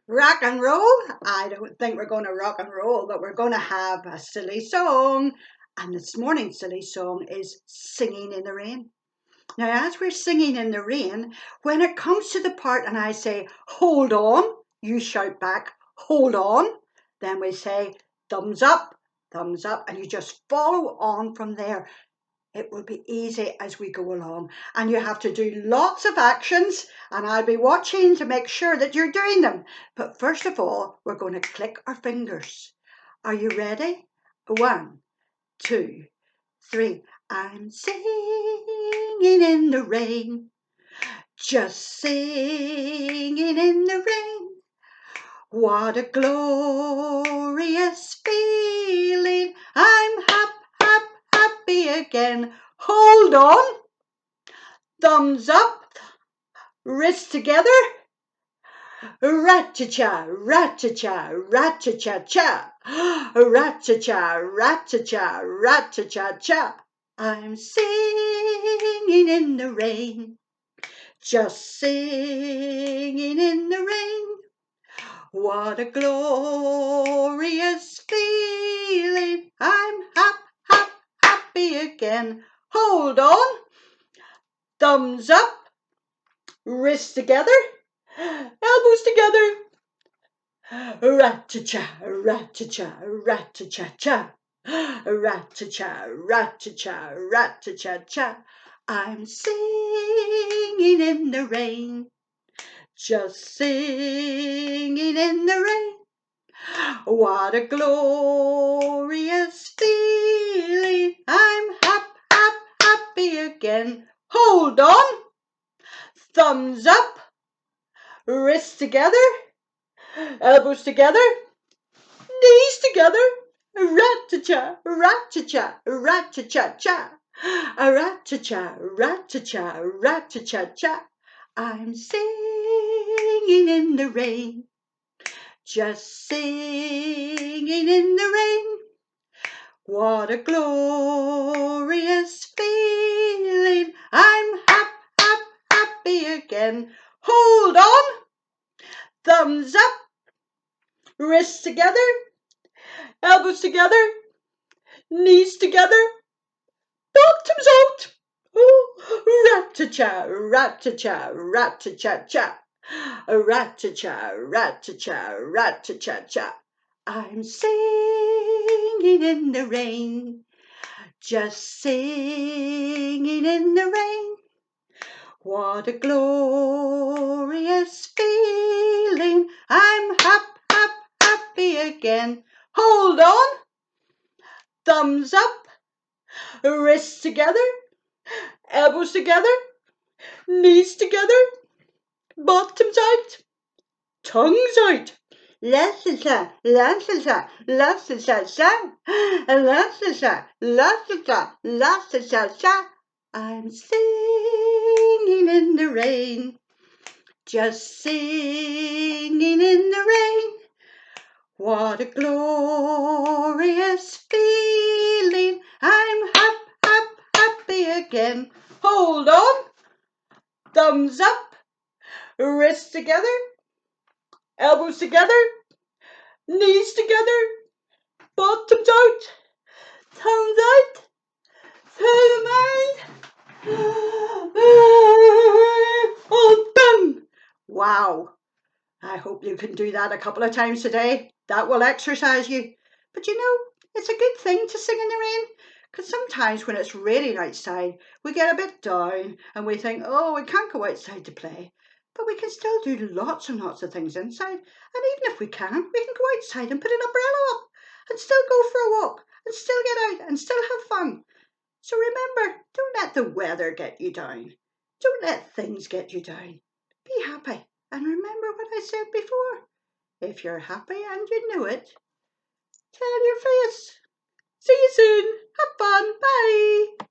Rock and roll? I don't think we're going to rock and roll, but we're going to have a silly song. And this morning's silly song is Singing in the Rain. Now, as we're singing in the rain, when it comes to the part and I say, hold on, you shout back, hold on. Then we say, thumbs up, and you just follow on from there. It will be easy as we go along, and you have to do lots of actions, and I'll be watching to make sure that you're doing them. But first of all, we're going to click our fingers. Are you ready? 1, 2, 3. I'm singing in the rain, just singing in the rain. What a glorious feeling. I'm happy again. Hold on. Thumbs up. Wrists together. Rat-cha-cha, rat-cha-cha, rat-cha-cha-cha. Rat-cha-cha, rat-cha-cha, rat-cha-cha-cha. I'm singing in the rain, just singing in the rain. What a glorious feeling. I'm happy again. Hold on. Thumbs up. Wrists together. Elbows together. Rat-cha-cha, rat-cha-cha, rat-cha-cha-cha. Rat-cha-cha, rat-cha-cha, rat-cha-cha-cha. I'm singing in the rain, just singing in the rain. What a glorious feeling. I'm happy again. Hold on. Thumbs up. Wrists together. Elbows together. Knees together. Rat-cha-cha, rat-cha-cha, rat-cha-cha-cha. Rat-cha-cha, rat-cha-cha, rat-cha-cha-cha. I'm singing in the rain, just singing in the rain. What a glorious feeling. I'm happy again. Hold on. Thumbs up. Wrists together. Elbows together. Knees together. Bottoms out. Rat-cha-cha, rat-cha-cha, rat-cha-cha-cha. Rat-cha-cha, rat-cha-cha, rat-cha-cha-cha. I'm singing in the rain, just singing in the rain. What a glorious feeling. I'm happy again. Hold on. Thumbs up. Wrists together. Elbows together. Knees together. Bottoms out. Tongues out. La-sa-sa, la-sa-sa, la-sa-sa-sa, la-sa-sa, la-sa-sa, la-sa-sa-sa. I'm singing in the rain, just singing in the rain. What a glorious feeling. I'm happy again. Hold on. Thumbs up. Wrists together. Elbows together. Knees together. Bottoms out. Tongues out. Through the mind. All done. Wow. I hope you can do that a couple of times today. That will exercise you. But you know, it's a good thing to sing in the rain, because sometimes when it's raining outside, we get a bit down and we think, oh, we can't go outside to play. But we can still do lots and lots of things inside. And even if we can't, we can go outside and put an umbrella up and still go for a walk and still get out and still have fun. So remember, don't let the weather get you down. Don't let things get you down. Be happy. And remember what I said before. If you're happy and you know it, tell your face. See you soon. Have fun. Bye.